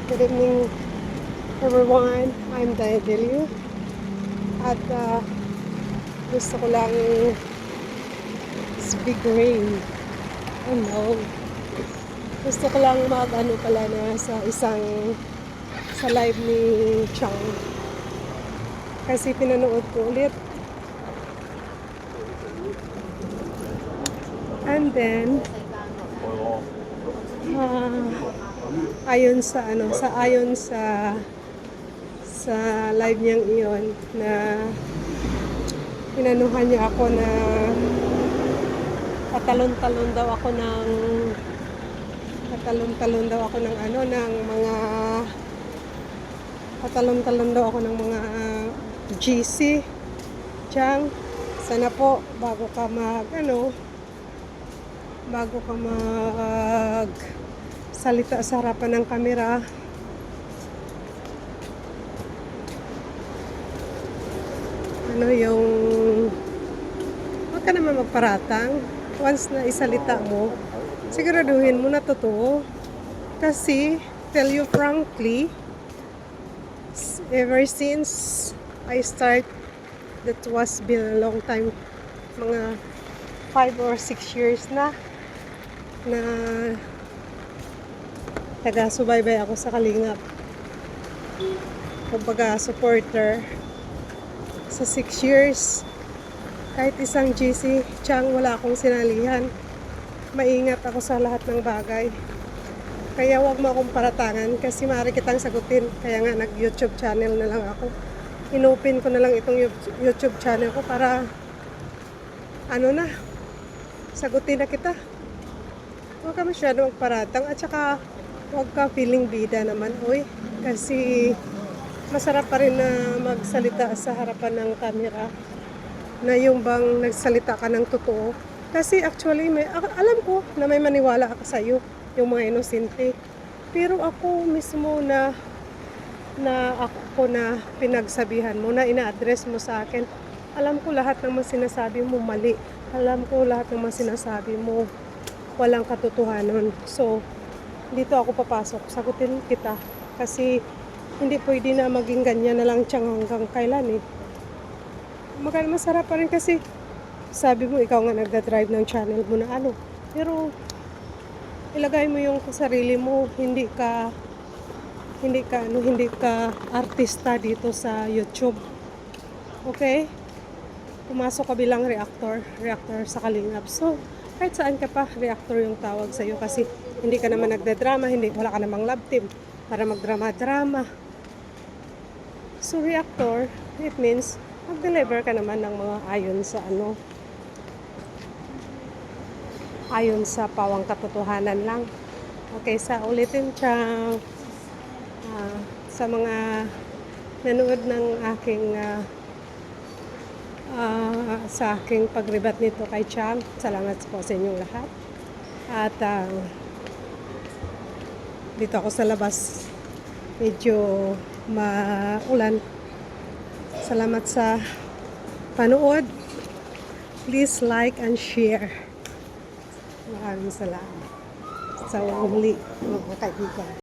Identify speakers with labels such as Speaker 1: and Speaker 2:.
Speaker 1: Good evening, everyone. I'm Diadelio. At gusto ko lang it's big rain. Oh no. Gusto ko lang mag-ano pala na sa live ni Chang. Kasi pinanood ko ulit. And then ayon sa live niyang iyon na inanuhan niya ako na patalon-talon daw ako ng mga GC. Chang, sana po bago ka mag salita sa harapan ng kamera, yung huwag ka naman magparatang. Once na isalita mo, siguraduhin mo na totoo. Kasi tell you frankly, ever since I start, that was been a long time, mga 5 or 6 years na taga-subaybay ako sa Kalingap. Kumbaga, supporter. Sa 6 years, kahit isang GC, Chang, wala akong sinalihan. Maingat ako sa lahat ng bagay. Kaya wag mo akong paratangan kasi maaari kitang sagutin. Kaya nga, nag-YouTube channel na lang ako. Inopen ko na lang itong YouTube channel ko para sagutin na kita. Huwag ka masyado magparatang at saka huwag ka feeling bida naman, oy. Kasi masarap pa rin na magsalita sa harapan ng camera na yung bang nagsalita ka ng totoo. Kasi actually, alam ko na may maniwala ako sa iyo, yung mga inosente. Pero ako mismo na pinagsabihan mo, na ina-address mo sa akin, alam ko lahat ng mga sinasabi mo mali. Alam ko lahat ng mga sinasabi mo walang katotohanan. So, dito ako papasok. Sagutin kita. Kasi hindi pwede na maging ganyan na lang Chang hanggang kailan eh. Masarap pa rin kasi sabi mo ikaw nga nagda-drive ng channel mo na Pero ilagay mo yung sarili mo, hindi ka artista dito sa YouTube. Okay? Pumasok ka bilang reactor sa Kalingap. So, kahit saan ka pa, reactor yung tawag sa iyo kasi hindi ka naman nagda-drama, wala ka namang love team para magdrama-drama. So, reactor, it means mag-deliver ka naman ng mga ayon sa pawang katotohanan lang. Okay, sa ulitin Chang, sa mga nanood ng sa aking pagribat nito kay Chang, salamat po sa inyong lahat. At dito ako sa labas, medyo maulan. Salamat sa panood. Please like and share. Maraming salamat sa muli mga kaibigan.